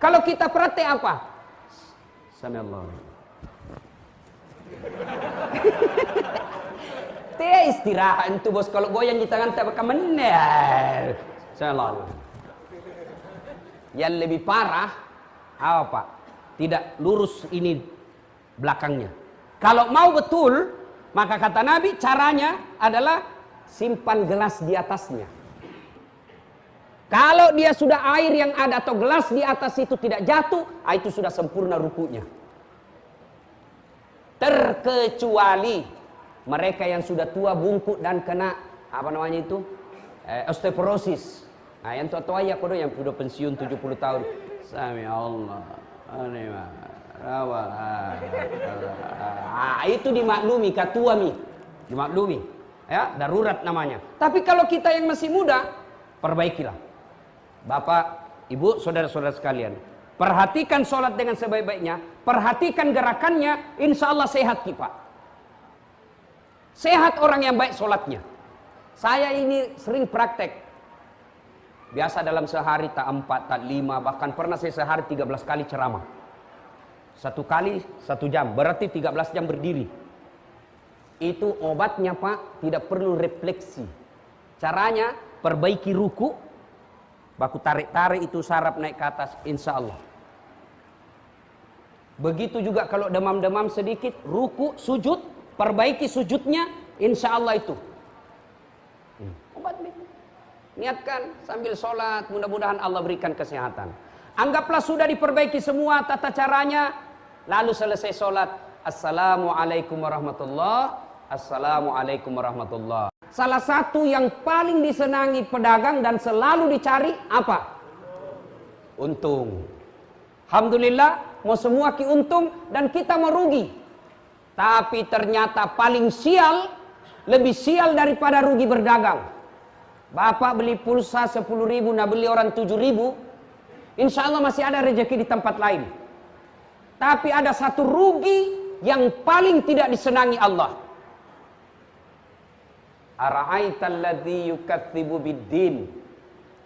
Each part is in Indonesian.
Kalau kita praktek apa? Samiallahu. Dia istirahat itu bos, kalau goyang di tangan tak bakal menel. Samiallahu. Yang lebih parah apa? Tidak lurus ini belakangnya. Kalau mau betul, maka kata Nabi caranya adalah simpan gelas di atasnya. Kalau dia sudah air yang ada atau gelas di atas itu tidak jatuh, itu sudah sempurna rukunya. Terkecuali mereka yang sudah tua bungkuk dan kena apa namanya itu osteoporosis. Nah, yang tua-tua ya kodo yang sudah pensiun 70 tahun. Sami Allah. Itu dimaklumi katua mi. Dimaklumi. Ya, darurat namanya. Tapi kalau kita yang masih muda, perbaikilah. Bapak, Ibu, saudara-saudara sekalian, perhatikan sholat dengan sebaik-baiknya, perhatikan gerakannya, insya Allah sehat kita. Sehat orang yang baik sholatnya. Saya ini sering praktek. Biasa dalam sehari tak 4, tak 5, bahkan pernah saya sehari 13 kali ceramah. 1 kali 1 jam, berarti 13 jam berdiri. Itu obatnya Pak, tidak perlu refleksi. Caranya, perbaiki ruku, baku tarik-tarik itu saraf naik ke atas, insya Allah. Begitu juga kalau demam-demam sedikit, ruku, sujud, perbaiki sujudnya, insya Allah itu. Obat itu. Niatkan sambil sholat, mudah-mudahan Allah berikan kesehatan. Anggaplah sudah diperbaiki semua tata caranya, lalu selesai sholat, Assalamualaikum warahmatullahi wabarakatuh. Assalamualaikum warahmatullahi. Salah satu yang paling disenangi pedagang dan selalu dicari apa? Untung. Alhamdulillah, mau semua ki untung dan kita mau rugi. Tapi ternyata paling sial, lebih sial daripada rugi berdagang. Bapak beli pulsa 10.000, nah beli orang 7.000, insya Allah masih ada rezeki di tempat lain. Tapi ada satu rugi yang paling tidak disenangi Allah. Ara'aital ladzi yukadzibu biddin.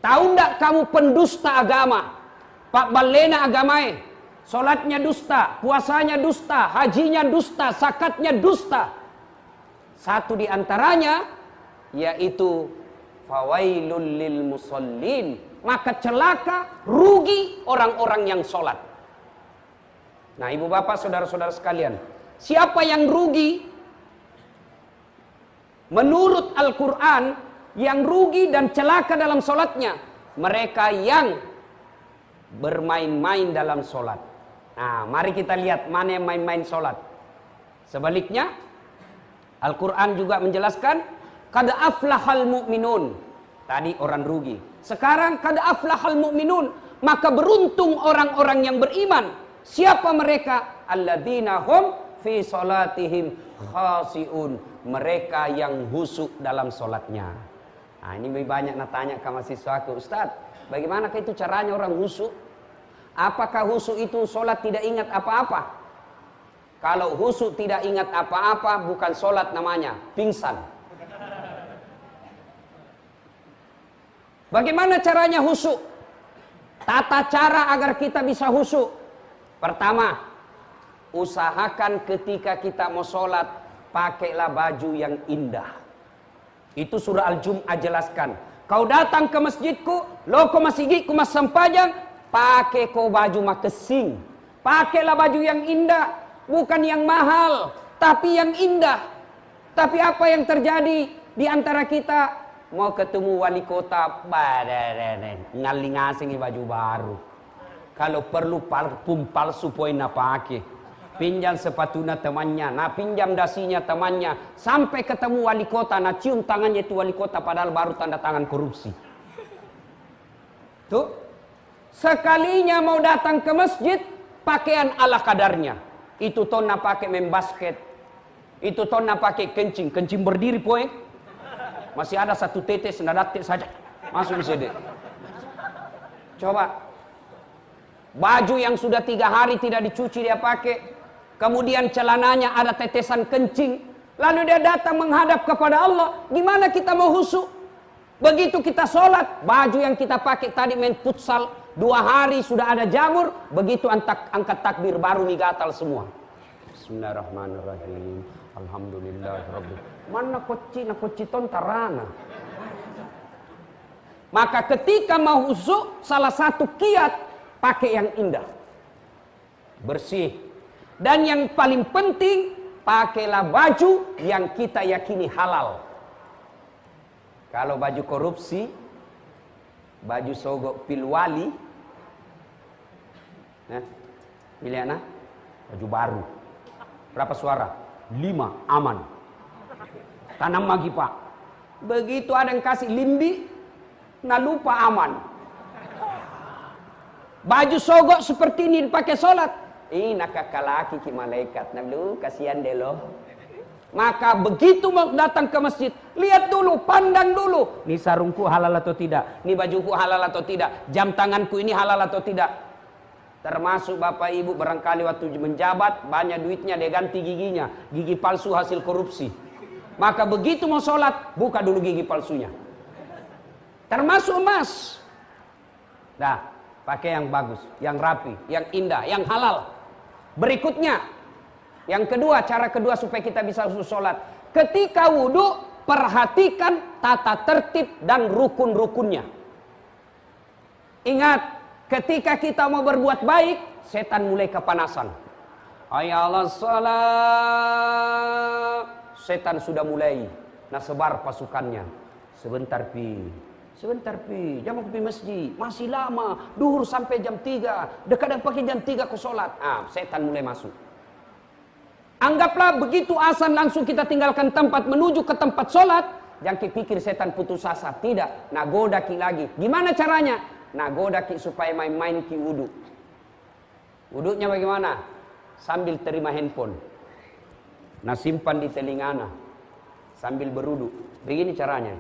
Tahu enggak kamu pendusta agama? Pak balena agamae. Salatnya dusta, puasanya dusta, hajinya dusta, zakatnya dusta. Satu di antaranya yaitu fawailul lil musallin. Maka celaka, rugi orang-orang yang salat. Nah, Ibu Bapak, saudara-saudara sekalian, siapa yang rugi? Menurut Al-Quran, yang rugi dan celaka dalam sholatnya, mereka yang bermain-main dalam sholat. Nah, mari kita lihat mana yang main-main sholat. Sebaliknya, Al-Quran juga menjelaskan, qad aflahal mu'minun. Tadi orang rugi. Sekarang, qad aflahal mu'minun. Maka beruntung orang-orang yang beriman. Siapa mereka? Alladzina hum fi sholatihim khasi'un. Mereka yang husuk dalam sholatnya. Nah, ini lebih banyak tanya ke mahasiswaku, Ustaz, bagaimana itu caranya orang husuk? Apakah husuk itu sholat tidak ingat apa-apa? Kalau husuk tidak ingat apa-apa, bukan sholat namanya, pingsan. Bagaimana caranya husuk? Tata cara agar kita bisa husuk. Pertama, usahakan ketika kita mau sholat, pakailah baju yang indah. Itu surah Al-Jum'ah jelaskan. Kau datang ke masjidku, loko masjidku mas sempajang, pakai kau baju makesing. Pakailah baju yang indah, bukan yang mahal, tapi yang indah. Tapi apa yang terjadi di antara kita? Mau ketemu wali kota, ngaling-ngasing baju baru. Kalau perlu parfum palsu poin pakai. Pinjam sepatunya temannya, nah pinjam dasinya temannya, sampai ketemu wali kota, nah cium tangannya itu wali kota padahal baru tanda tangan korupsi. Tuh, sekalinya mau datang ke masjid, pakaian ala kadarnya. Itu tona pakai main basket, itu tona pakai kencing berdiri poin. Masih ada 1 tetes, nadatik saja, masuk di sini. Coba, baju yang sudah 3 hari tidak dicuci dia pakai. Kemudian celananya ada tetesan kencing. Lalu dia datang menghadap kepada Allah. Gimana kita mau husuk? Begitu kita sholat, baju yang kita pakai tadi main futsal, 2 hari sudah ada jamur, begitu angkat takbir baru nih gatal semua. Bismillahirrahmanirrahim. Alhamdulillahirabbil. Mana koci tontarana. Maka ketika mau husu, salah satu kiat pakai yang indah, bersih. Dan yang paling penting, pakailah baju yang kita yakini halal. Kalau baju korupsi, baju sogok pilwali, nah, pilih anak, baju baru. Berapa suara? 5, aman. Tanam lagi pak. Begitu ada yang kasih limbi, nah lupa aman. Baju sogok seperti ini dipakai sholat. Nak kakalaki ki malaikat. Nah lu kasihan deh loh. Maka begitu mau datang ke masjid, lihat dulu, pandang dulu. Ini sarungku halal atau tidak? Ini bajuku halal atau tidak? Jam tanganku ini halal atau tidak? Termasuk bapak ibu barangkali waktu menjabat banyak duitnya dia ganti giginya. Gigi palsu hasil korupsi. Maka begitu mau sholat, buka dulu gigi palsunya. Termasuk emas. Nah, pakai yang bagus, yang rapi, yang indah, yang halal. Berikutnya, yang kedua, cara kedua supaya kita bisa sholat. Ketika wudhu, perhatikan tata tertib dan rukun-rukunnya. Ingat, ketika kita mau berbuat baik, setan mulai kepanasan. Ayalah salat. Setan sudah mulai. Nah sebar pasukannya. Sebentar pi. Jangan pergi masjid. Masih lama. Duhur sampai jam 3. Kadang pakai jam 3 ke sholat. Setan mulai masuk. Anggaplah begitu azan langsung kita tinggalkan tempat menuju ke tempat sholat. Jangan pikir setan putus asa. Tidak. Nagoda ki lagi. Gimana caranya? Nagoda ki supaya main-main ki wudhu. Wudhunya bagaimana? Sambil terima handphone. Nah simpan di telingana. Sambil berwudhu. Begini caranya.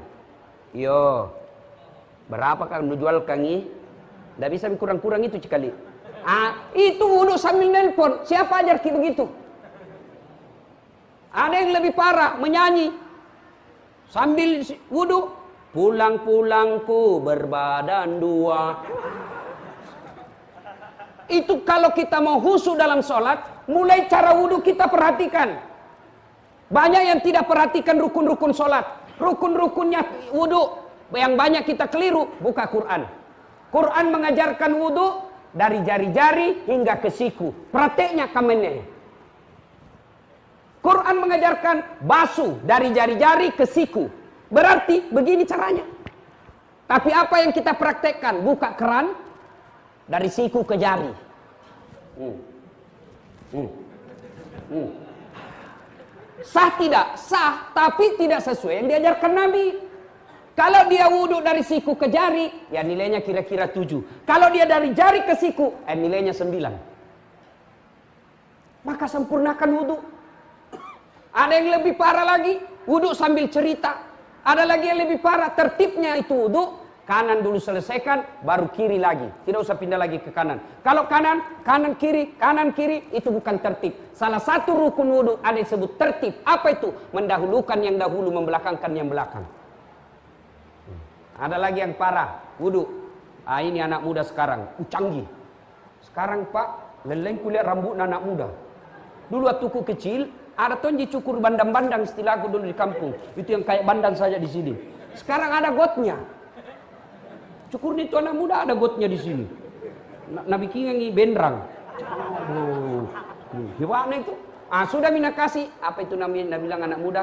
Yo. Berapa kan menjual kangi? Tidak bisa kurang-kurang itu sekali. Itu wudhu sambil nelpon. Siapa ajar ki begitu? Ada yang lebih parah, menyanyi sambil wudhu. Pulang-pulangku berbadan 2. Itu kalau kita mau khusyuk dalam sholat, mulai cara wudhu kita perhatikan. Banyak yang tidak perhatikan rukun-rukun sholat. Rukun-rukunnya wudhu yang banyak kita keliru. Buka Quran. Quran mengajarkan wudhu dari jari-jari hingga ke siku. Prakteknya kamennya. Quran mengajarkan basuh dari jari-jari ke siku. Berarti begini caranya. Tapi apa yang kita praktekkan? Buka keran dari siku ke jari. Sah tidak? Sah, tapi tidak sesuai yang diajarkan Nabi. Kalau dia wudhu dari siku ke jari, ya nilainya kira-kira 7. Kalau dia dari jari ke siku, nilainya 9. Maka sempurnakan wudhu. Ada yang lebih parah lagi, wudhu sambil cerita. Ada lagi yang lebih parah, tertibnya itu wudhu. Kanan dulu selesaikan, baru kiri lagi. Tidak usah pindah lagi ke kanan. Kalau kanan kiri, itu bukan tertib. Salah satu rukun wudhu ada yang disebut tertib. Apa itu? Mendahulukan yang dahulu, membelakangkan yang belakang. Ada lagi yang parah, wudhu. Ini anak muda sekarang, canggih. Sekarang pak, leleng kulihat rambut anak muda. Dulu waktu ku kecil, ada tonji cukur bandang-bandang istilahku dulu di kampung. Itu yang kayak bandang saja di sini. Sekarang ada gotnya. Cukur itu anak muda ada gotnya di sini. Nabi kingangi bendrang. Gimana itu? Sudah mina kasih. Apa itu namanya? Nabi bilang anak muda?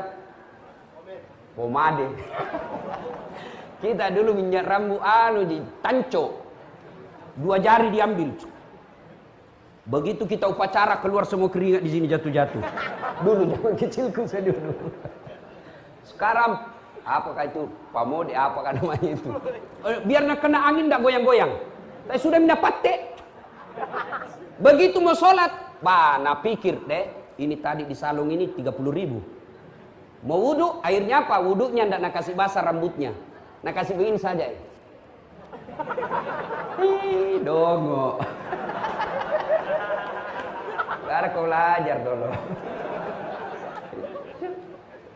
Pomade. Kita dulu minyak rambut di tanco. 2 jari diambil. Begitu kita upacara keluar semua keringat di sini jatuh-jatuh. Dulu zaman kecilku saya dulu. Sekarang apakah itu pamode apakah namanya itu? Biar nak kena angin enggak goyang-goyang. Saya sudah mendapat. Begitu mau sholat, nah pikir deh, ini tadi di salung ini 30.000. Mau wudhu, airnya apa? Wudhunya enggak nak kasih basah rambutnya. Nak kasih begini saja. Dongo. Karena kau belajar dulu.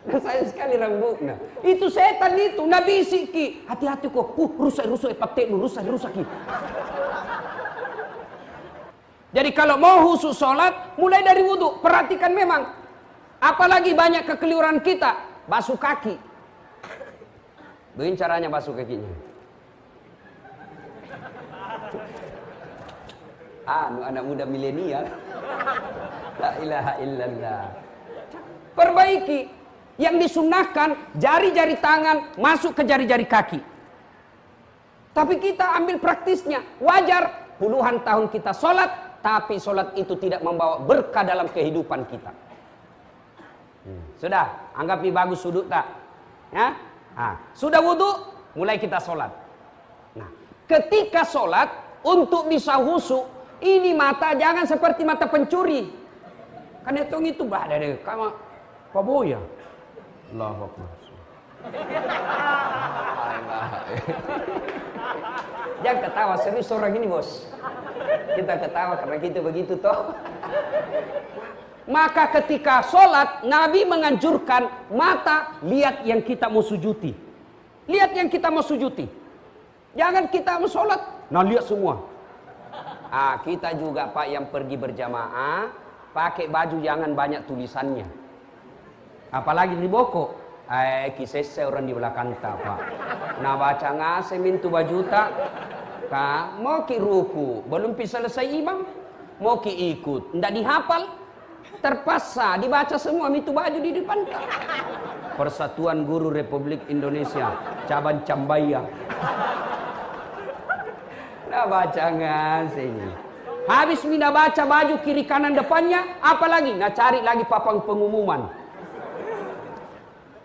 Sayang sekali rambutnya. Itu setan itu. Nabi siki. Hati-hati kok. Rusak patek lu. Rusak ki. Jadi kalau mau khusus sholat, mulai dari wudhu. Perhatikan memang, apalagi banyak kekeliruan kita, basuh kaki. Begini caranya basuh kakinya. Anak muda milenial. La ilaha illallah. Perbaiki. Yang disunahkan, jari-jari tangan masuk ke jari-jari kaki. Tapi kita ambil praktisnya. Wajar puluhan tahun kita sholat, tapi sholat itu tidak membawa berkah dalam kehidupan kita. Sudah, anggap ini bagus sudut tak? Ya? Sudah wudhu, mulai kita sholat. Nah, ketika sholat, untuk bisa khusyuk, ini mata jangan seperti mata pencuri. Kan itu ada deh, kamu paboya. Allahu Akbar. Jangan ketawa, serius orang ini bos. Kita ketawa karena kita begitu toh. Maka ketika sholat, Nabi menganjurkan mata lihat yang kita mau sujuti. Lihat yang kita mau sujuti. Jangan kita mau sholat, nah lihat semua. Kita juga Pak yang pergi berjamaah, pakai baju jangan banyak tulisannya. Apalagi di boko. Kisese orang di belakang tak Pak. Nah baca ngase mintu baju tak. Kak, mau ki ruku, belum selesai imam, mau ki ikut, ndak dihafal. Terpaksa dibaca semua itu baju di depan. Persatuan Guru Republik Indonesia Cabang Cambaya. Nah baca ngasih. Habis mina baca baju kiri kanan depannya, apalagi? Nah cari lagi papan pengumuman.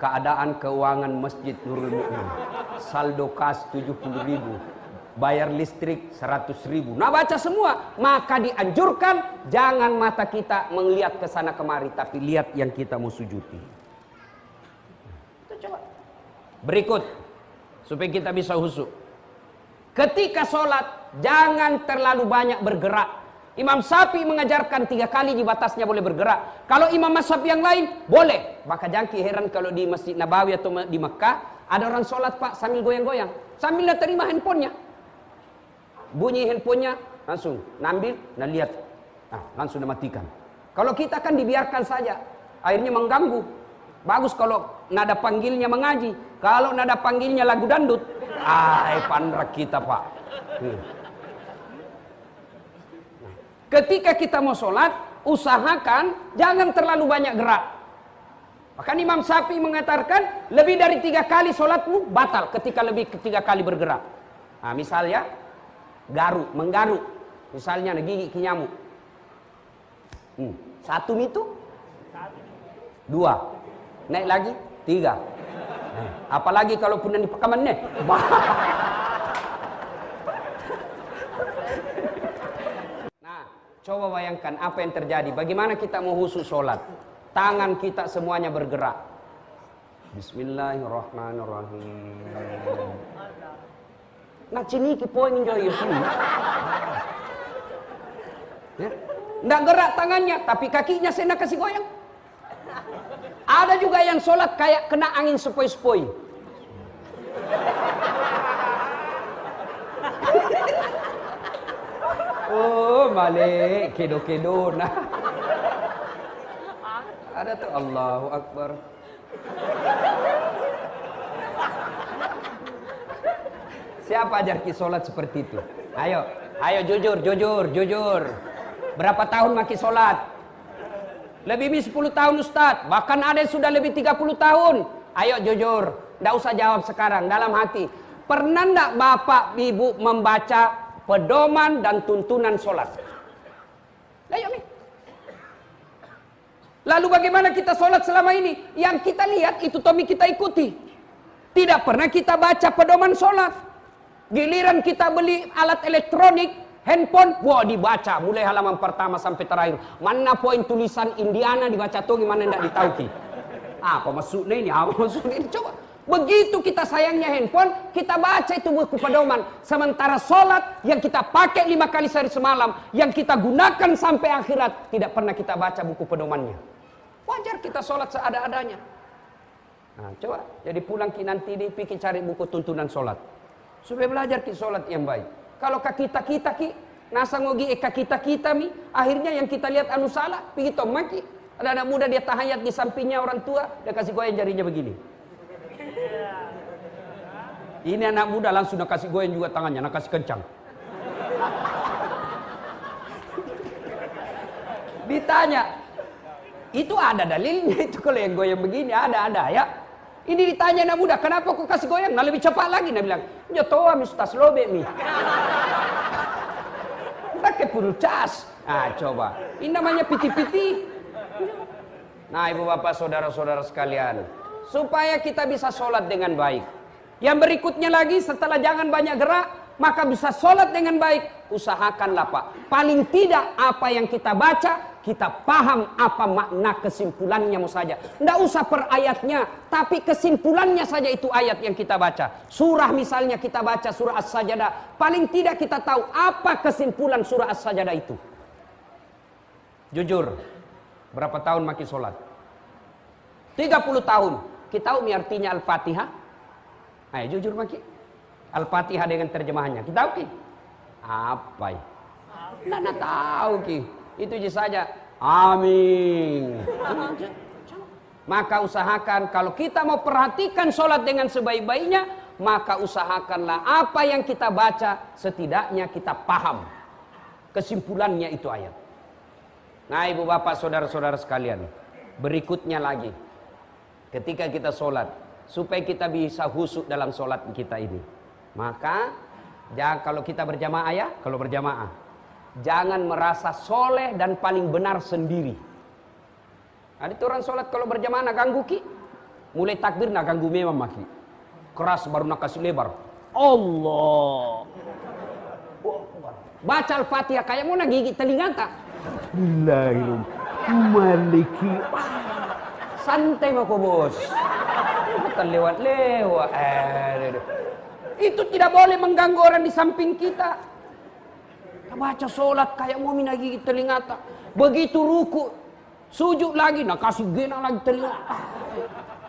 Keadaan keuangan Masjid Nurul Mukmin. Saldo kas 70.000. Bayar listrik 100.000. Nah baca semua. Maka dianjurkan jangan mata kita melihat ke sana kemari, tapi lihat yang kita mau sujuti. Itu coba. Berikut supaya kita bisa khusyuk. Ketika sholat jangan terlalu banyak bergerak. Imam Syafi'i mengajarkan 3 kali di batasnya boleh bergerak. Kalau imam mazhab yang lain boleh. Maka jangan heran kalau di Masjid Nabawi atau di Mekah ada orang sholat Pak sambil goyang-goyang, sambil dia terima handphonenya. Bunyi handphonenya langsung nambil, nah lihat, langsung dimatikan. Kalau kita kan dibiarkan saja, akhirnya mengganggu. Bagus kalau nada panggilnya mengaji, kalau nada panggilnya lagu dandut, pandrak kita Pak. Ketika kita mau sholat, usahakan jangan terlalu banyak gerak. Bahkan Imam Syafi'i mengatakan lebih dari 3 kali sholatmu batal ketika lebih ke 3 kali bergerak. Nah, misalnya menggaruk, misalnya gigi nyamuk. 1 itu, 2, naik lagi 3. Apalagi kalau pun di pekamannya. Coba bayangkan apa yang terjadi. Bagaimana kita mau khusyuk sholat? Tangan kita semuanya bergerak. Bismillahirrahmanirrahim. Nah cini kipoin joy ya. Nggak gerak tangannya, tapi kakinya saya kasih goyang. Ada juga yang sholat kayak kena angin sepoi-sepoi. Oh, balik kedo-kedo nah. Ada tuh Allahu Akbar. Siapa ajar ki sholat seperti itu? Ayo jujur. Berapa tahun maki sholat? Lebih 10 tahun Ustaz. Bahkan ada yang sudah lebih 30 tahun. Ayo jujur. Nggak usah jawab sekarang, dalam hati. Pernah nggak bapak ibu membaca pedoman dan tuntunan sholat? Lalu bagaimana kita sholat selama ini? Yang kita lihat itu Tommy kita ikuti. Tidak pernah kita baca pedoman sholat. Giliran kita beli alat elektronik, handphone, wah dibaca mulai halaman pertama sampai terakhir. Mana poin tulisan Indiana dibaca tuh gimana tidak ditauki. Apa maksudnya ini? Apa maksudnya ini? Coba. Begitu kita sayangnya handphone, kita baca itu buku pedoman. Sementara sholat yang kita pakai 5 kali sehari semalam, yang kita gunakan sampai akhirat, tidak pernah kita baca buku pedomannya. Wajar kita sholat seada-adanya. Nah, coba. Jadi pulang ki nanti pikir cari buku tuntunan sholat. Supaya belajar ki sholat yang baik. Kalau kita ki Nasa ngogi eka kita mi. Akhirnya yang kita lihat anu salah, pergi maki. Ada anak muda dia tahayat di sampingnya orang tua, dia kasih goyang jarinya begini. Ini anak muda langsung nak kasih goyang juga tangannya, nak kasih kencang. Ditanya, itu ada dalilnya itu kalau yang goyang begini ada ya. Ini ditanya anak muda, kenapa kau kasih goyang? Nah lebih cepat lagi, dia bilang, ya toa mi sutas lobe mi. Pakai puru cas. Nah coba, ini namanya piti-piti. Nah ibu bapak saudara-saudara sekalian, supaya kita bisa sholat dengan baik. Yang berikutnya lagi, setelah jangan banyak gerak, maka bisa sholat dengan baik. Usahakanlah Pak, paling tidak apa yang kita baca, kita paham apa makna kesimpulannya saja. Tidak usah per ayatnya, tapi kesimpulannya saja itu ayat yang kita baca. Surah misalnya kita baca surah As-Sajdah, paling tidak kita tahu apa kesimpulan surah As-Sajdah itu. Jujur, berapa tahun maki sholat? 30 tahun. Kita tahu artinya Al-Fatihah? Ayo jujur maki. Al-Fatihah dengan terjemahannya. Kita tahu ki? Apa ya? Nggak tahu ki. Itu saja. Amin. Maka usahakan kalau kita mau perhatikan sholat dengan sebaik-baiknya, maka usahakanlah apa yang kita baca setidaknya kita paham kesimpulannya itu ayat. Nah ibu bapak saudara-saudara sekalian, berikutnya lagi ketika kita sholat, supaya kita bisa khusyuk dalam sholat kita ini, maka kalau kita berjamaah ya, kalau berjamaah jangan merasa soleh dan paling benar sendiri. Ada orang sholat kalau berjamaah nak ganggu ki, mulai takbir nak ganggu memang maki, keras baru nak kasih lebar. Allah, baca Al-Fatihah kayak mau nak gigit telinga tak? Maliki. Santai mako bos. Bukan lewat-lewat. Itu tidak boleh mengganggu orang di samping kita. Kita baca sholat kayak mau mina gigit telinga tak. Begitu ruku, sujud lagi, nak kasih gena lagi telinga.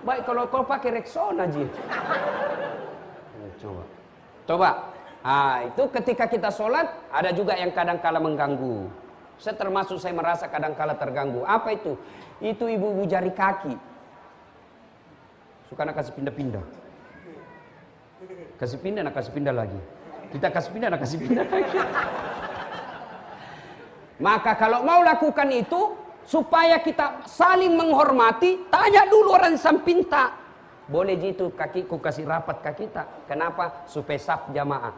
Baik kalau kau pakai Rexona aja. Coba. Itu ketika kita sholat ada juga yang kadang-kala mengganggu. Saya termasuk saya merasa kadang-kala terganggu. Apa itu? Itu ibu-ibu jari kaki. Suka nak kasih pindah-pindah. Kasih pindah, nak kasih pindah lagi. Kita kasih pindah, nak kasih pindah lagi. Maka kalau mau lakukan itu, supaya kita saling menghormati, tanya dulu orang samping tak. Boleh gitu kakiku kasih rapat kaki tak. Kenapa? Supaya saf jamaah.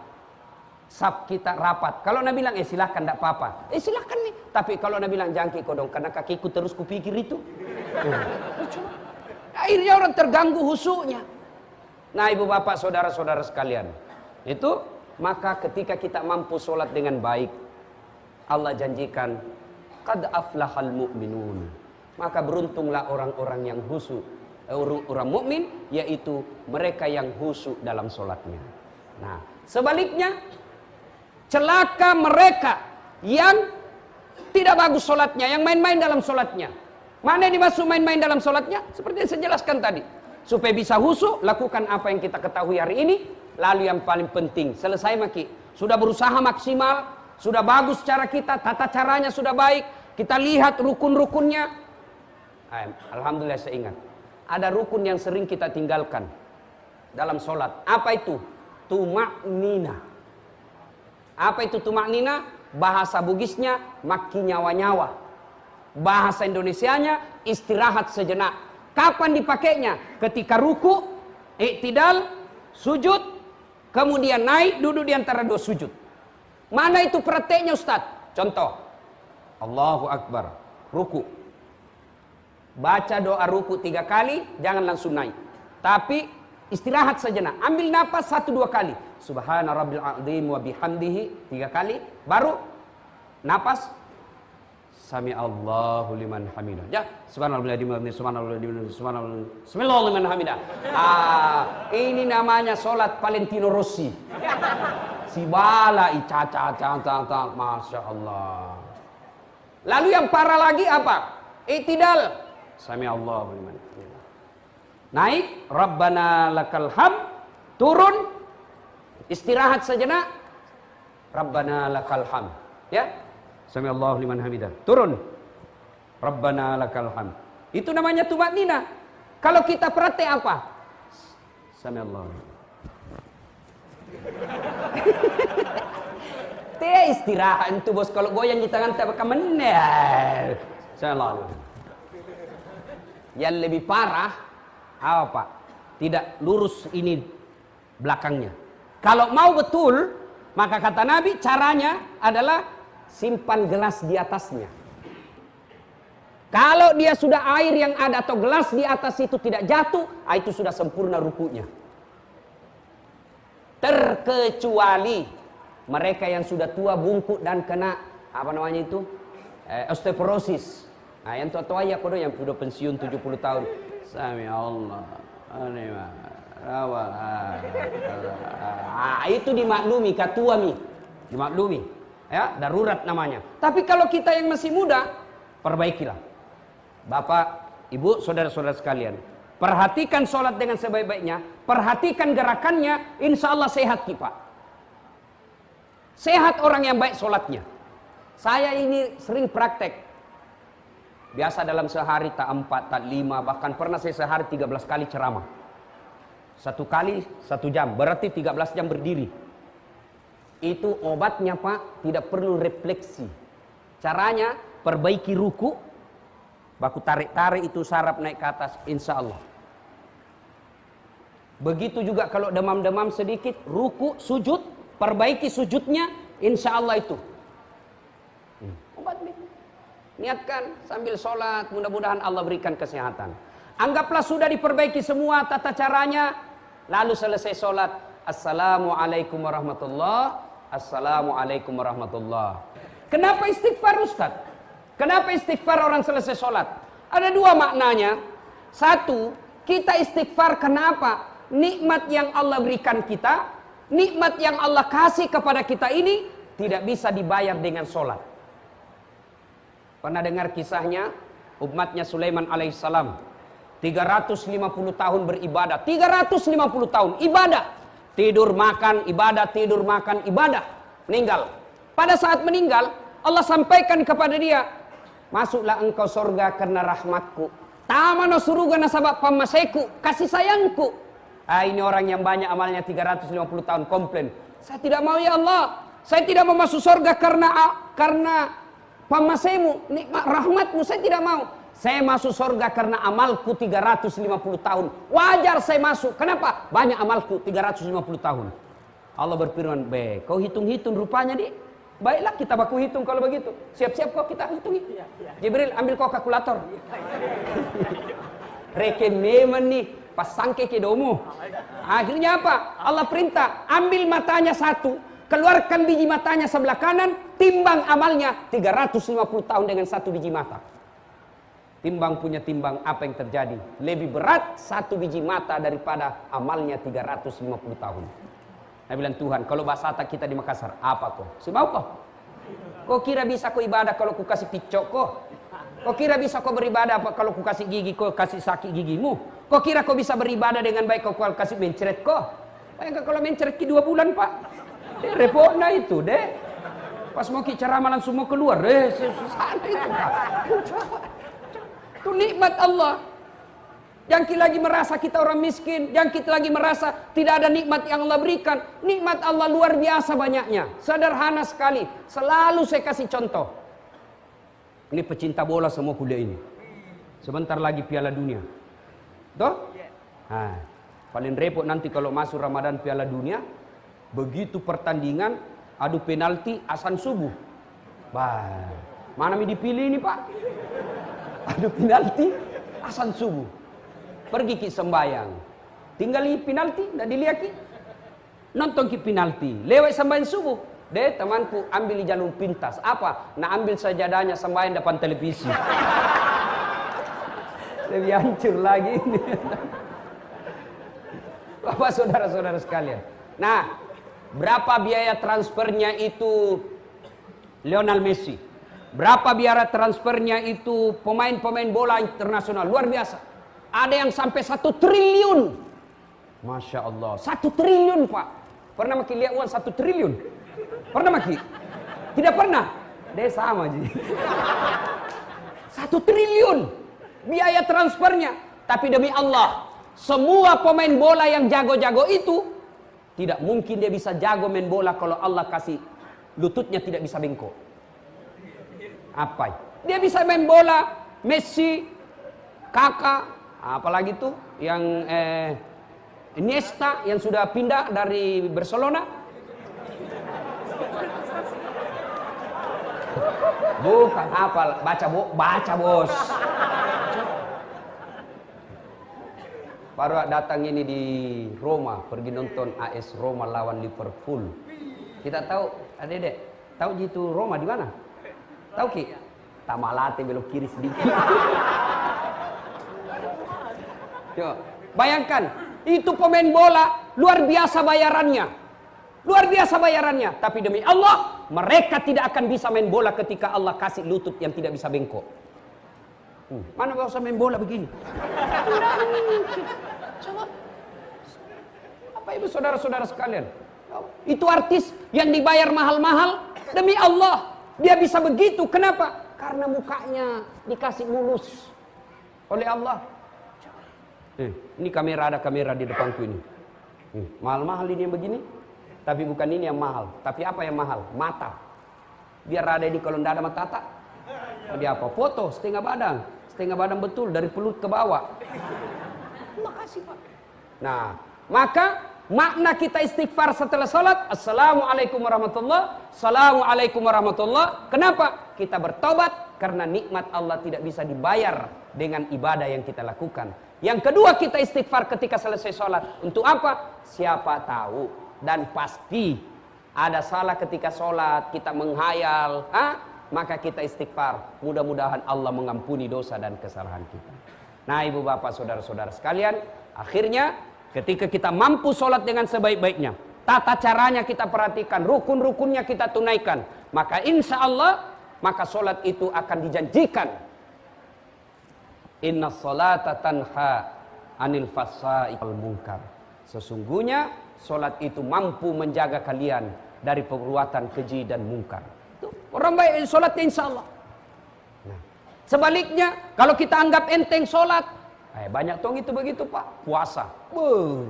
Saf kita rapat. Kalau Nabi bilang silahkan tidak apa-apa, silahkan nih. Tapi kalau Nabi bilang jangan kiko dong, karena kakiku terus kupikir itu. Akhirnya orang terganggu khusyuknya. Nah ibu bapak saudara-saudara sekalian, itu maka ketika kita mampu sholat dengan baik, Allah janjikan qad aflahal mu'minun. Maka beruntunglah orang-orang yang khusyuk, orang mukmin, yaitu mereka yang khusyuk dalam sholatnya. Nah sebaliknya, celaka mereka yang tidak bagus sholatnya, yang main-main dalam sholatnya. Mana yang dimaksud main-main dalam sholatnya? Seperti yang saya jelaskan tadi. Supaya bisa khusyuk, lakukan apa yang kita ketahui hari ini. Lalu yang paling penting, selesai maki. Sudah berusaha maksimal, sudah bagus cara kita, tata caranya sudah baik. Kita lihat rukun-rukunnya. Alhamdulillah saya ingat. Ada rukun yang sering kita tinggalkan dalam sholat. Apa itu? Tuma'nina. Apa itu tuma'nina? Bahasa Bugisnya maki nyawa-nyawa. Bahasa Indonesianya istirahat sejenak. Kapan dipakainya? Ketika ruku, iktidal, sujud, kemudian naik duduk di antara dua sujud. Mana itu prakteknya Ustaz? Contoh. Allahu Akbar. Ruku. Baca doa ruku 3 kali, jangan langsung naik. Tapi istirahat sejenak. Ambil napas 1-2 kali. Subhana rabbil azim wa bihamdihi 3 kali. Baru napas. Sami Allahu liman hamidah. Ya, subhanallah liman hamidah. Ini namanya solat Valentino Rossi. Si bala masya Allah. Lalu yang parah lagi apa? Iktidal. Sami Allahu liman hamidah. Naik, Rabbana lakal hamd. Turun, istirahat sejenak, Rabbana lakal hamd. Ya. Sami Allahu liman hamidah. Turun. Rabbana lakal hamd. Itu namanya tumanina. Kalau kita praktek apa? Sami Allah. Teh istirahat itu bos, kalau goyang di tangan tak bakal meneh. Sami. Yang lebih parah apa? Tidak lurus ini belakangnya. Kalau mau betul, maka kata Nabi caranya adalah simpan gelas di atasnya. Kalau dia sudah air yang ada atau gelas di atas itu tidak jatuh, itu sudah sempurna rukunya. Terkecuali mereka yang sudah tua bungkuk dan kena apa namanya itu osteoporosis. Nah, yang tua-tua ya kodo yang sudah pensiun 70 tahun. Sami Allah. Itu dimaklumi katua mi. Dimaklumi. Ya, darurat namanya. Tapi kalau kita yang masih muda, perbaikilah. Bapak, Ibu, saudara-saudara sekalian, perhatikan sholat dengan sebaik-baiknya, perhatikan gerakannya, insya Allah sehat kita. Sehat orang yang baik sholatnya. Saya ini sering praktek. Biasa dalam sehari tak 4, tak 5, bahkan pernah saya sehari 13 kali ceramah. 1 kali 1 jam, berarti 13 jam berdiri. Itu obatnya Pak, tidak perlu refleksi. Caranya, perbaiki ruku, baku tarik-tarik itu saraf naik ke atas, insya Allah. Begitu juga kalau demam-demam sedikit, ruku, sujud, perbaiki sujudnya, insya Allah itu. Obat itu. Niatkan sambil sholat, mudah-mudahan Allah berikan kesehatan. Anggaplah sudah diperbaiki semua tata caranya, lalu selesai sholat, Assalamualaikum warahmatullah, Assalamualaikum warahmatullah. Kenapa istighfar Ustaz? Kenapa istighfar orang selesai sholat? Ada 2 maknanya. 1, kita istighfar kenapa? Nikmat yang Allah berikan kita, nikmat yang Allah kasih kepada kita ini tidak bisa dibayar dengan sholat. Pernah dengar kisahnya umatnya Sulaiman alaihissalam 350 tahun beribadah, 350 tahun ibadah, tidur makan ibadah, tidur makan ibadah, meninggal. Pada saat meninggal Allah sampaikan kepada dia, masuklah engkau surga karena rahmatku, tamano suruga nasabab pamaseku, kasih sayangku. Ini orang yang banyak amalnya 350 tahun komplain, saya tidak mau ya Allah, saya tidak mau masuk surga karena pamasemu, nikmat rahmatmu, saya tidak mau. Saya masuk surga karena amalku 350 tahun. Wajar saya masuk. Kenapa? Banyak amalku 350 tahun. Allah berfirman, kau hitung-hitung rupanya di. Baiklah kita baku hitung kalau begitu. Siap-siap kau kita hitung. Jibril ambil kau kalkulator. Rekenemen nih, pas sangke ke domo. Akhirnya apa? Allah perintah, ambil matanya 1. Keluarkan biji matanya sebelah kanan, timbang amalnya 350 tahun dengan 1 biji mata. Timbang punya timbang, apa yang terjadi? Lebih berat 1 biji mata daripada amalnya 350 tahun. Nabi bilang, Tuhan, kalau bahasa kita di Makassar, apa kau? Semau kau? Kau kira bisa kau ibadah kalau ku kasih picok kau? Kau kira bisa kau beribadah apa kalau ku kasih gigi kau, kasih sakit gigimu? Kau kira kau bisa beribadah dengan baik kau kasih mencret kau? Bayangkan kalau mencret 2 bulan Pak. Repotnya itu deh. Pas mau ceramah langsung mau keluar. Susah itu Pak. Itu nikmat Allah. Yang kita lagi merasa kita orang miskin, yang kita lagi merasa tidak ada nikmat yang Allah berikan. Nikmat Allah luar biasa banyaknya. Sederhana sekali. Selalu saya kasih contoh. Ini pecinta bola semua kuliah ini. Sebentar lagi Piala Dunia. Toh? Paling repot nanti kalau masuk Ramadan Piala Dunia. Begitu pertandingan, adu penalti azan subuh. Mana yang dipilih ini Pak? Adu penalti azan subuh. Pergi ki sembayang, tinggal penalti, tidak dilihat ki. Nonton ki penalti, lewat sembayang subuh. Temanku ambil di jalur pintas. Apa? Nah ambil sajadahnya sembayang depan televisi. Lebih hancur lagi ini. Bapak saudara-saudara sekalian. Nah, berapa biaya transfernya itu Lionel Messi? Berapa biaya transfernya itu pemain-pemain bola internasional? Luar biasa. Ada yang sampai 1 triliun. Masya Allah. 1 triliun Pak. Pernah maki lihat uang 1 triliun? Pernah maki? Tidak pernah. Dia sama jadi. 1 triliun biaya transfernya. Tapi demi Allah, semua pemain bola yang jago-jago itu tidak mungkin dia bisa jago main bola kalau Allah kasih lututnya tidak bisa bengkok. Apa? Dia bisa main bola, Messi, Kakak, apalagi tuh yang Iniesta yang sudah pindah dari Barcelona. Bukan hafal, baca bos. Baru datang ini di Roma, pergi nonton AS Roma lawan Liverpool. Kita tahu, adek, tahu gitu Roma di mana? Tahu Ki? Tamalate belok kiri sedikit. Yo, bayangkan, itu pemain bola luar biasa bayarannya. Luar biasa bayarannya, tapi demi Allah, mereka tidak akan bisa main bola ketika Allah kasih lutut yang tidak bisa bengkok. Mana bisa main bola begini? Coba. Apa itu saudara-saudara sekalian? Itu artis yang dibayar mahal-mahal demi Allah. Dia bisa begitu. Kenapa? Karena mukanya dikasih mulus oleh Allah. Ini kamera, ada kamera di depanku ini. Mahal-mahal ini yang begini. Tapi bukan ini yang mahal. Tapi apa yang mahal? Mata. Biar ada ini kalau tidak ada mata tak. Dia apa? Foto setengah badan. Setengah badan betul dari pelut ke bawah. Makasih Pak. Nah, maka makna kita istighfar setelah salat, Assalamualaikum warahmatullah, Assalamualaikum warahmatullah. Kenapa? Kita bertobat karena nikmat Allah tidak bisa dibayar dengan ibadah yang kita lakukan. Yang kedua, kita istighfar ketika selesai salat. Untuk apa? Siapa tahu dan pasti ada salah ketika salat, kita menghayal, maka kita istighfar. Mudah-mudahan Allah mengampuni dosa dan kesalahan kita. Nah, ibu bapak saudara-saudara sekalian, akhirnya ketika kita mampu sholat dengan sebaik-baiknya, tata caranya kita perhatikan, rukun-rukunnya kita tunaikan, maka insya Allah, maka sholat itu akan dijanjikan. Inna sholata tanha anil fasai wal munkar. Sesungguhnya sholat itu mampu menjaga kalian dari perbuatan keji dan mungkar. Orang baik sholatnya insya Allah. Nah, sebaliknya, kalau kita anggap enteng sholat, banyak tong itu begitu Pak, puasa.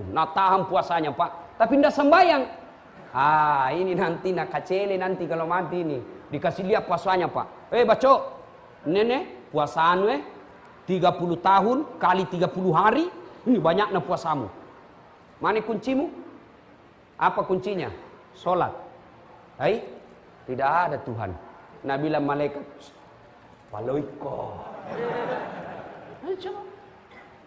Nak tahan puasanya Pak, tapi tidak sembahyang. Ini nanti nak kacele nanti kalau mati ini dikasih lihat puasanya Pak. Baco, nenek puasaan 30 tahun kali 30 hari, ini banyaknya puasamu. Mana kuncimu? Apa kuncinya? Sholat. Tidak ada Tuhan. Nabi bilang malaikat, walaiko.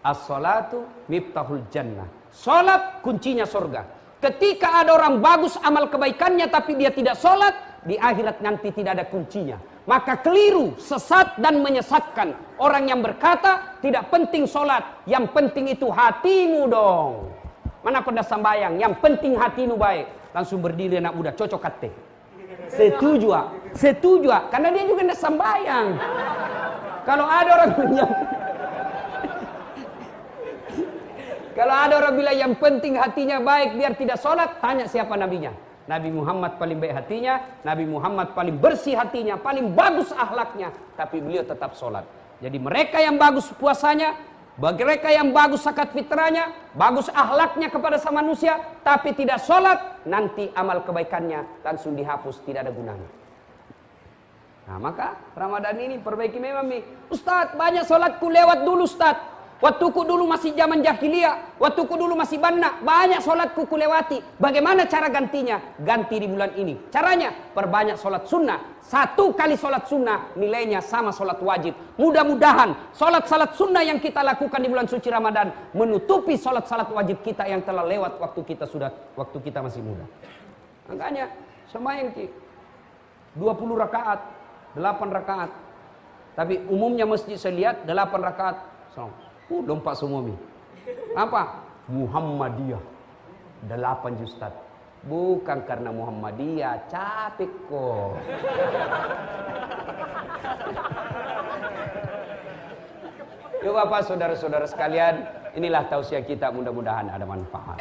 As-salatu miftahul jannah. Salat kuncinya surga. Ketika ada orang bagus amal kebaikannya tapi dia tidak salat, di akhirat nanti tidak ada kuncinya. Maka keliru, sesat dan menyesatkan orang yang berkata tidak penting salat, yang penting itu hatimu dong. Mana pernah sambayang, yang penting hatimu baik. Langsung berdiri anak muda, cocok kate. Setuju, karena dia juga tidak sambayang. Kalau ada orang bilang, kalau ada orang bilang yang penting hatinya baik biar tidak sholat, tanya siapa nabinya. Nabi Muhammad paling baik hatinya, Nabi Muhammad paling bersih hatinya, paling bagus akhlaknya, tapi beliau tetap sholat. Jadi mereka yang bagus puasanya, mereka yang bagus zakat fitrahnya, bagus akhlaknya kepada sama manusia, tapi tidak sholat, nanti amal kebaikannya langsung dihapus, tidak ada gunanya. Nah maka Ramadan ini perbaiki memang nih. Ustadz, banyak sholatku lewat dulu Ustadz. Waktuku dulu masih zaman jahiliyah, waktuku dulu masih banna, banyak sholatku kulewati. Bagaimana cara gantinya? Ganti di bulan ini. Caranya, perbanyak sholat sunnah. 1 kali sholat sunnah, nilainya sama sholat wajib. Mudah-mudahan sholat-sholat sunnah yang kita lakukan di bulan suci Ramadan menutupi sholat-sholat wajib kita yang telah lewat waktu kita masih muda. Makanya, sembahyang 20 rakaat, 8 rakaat. Tapi umumnya masjid saya lihat 8 rakaat. Lompat semua mi. Apa? Muhammadiyah 8 Ustaz. Bukan karena Muhammadiyah, capek kok. Yuk Bapak, saudara-saudara sekalian, inilah tausiah kita, mudah-mudahan ada manfaat.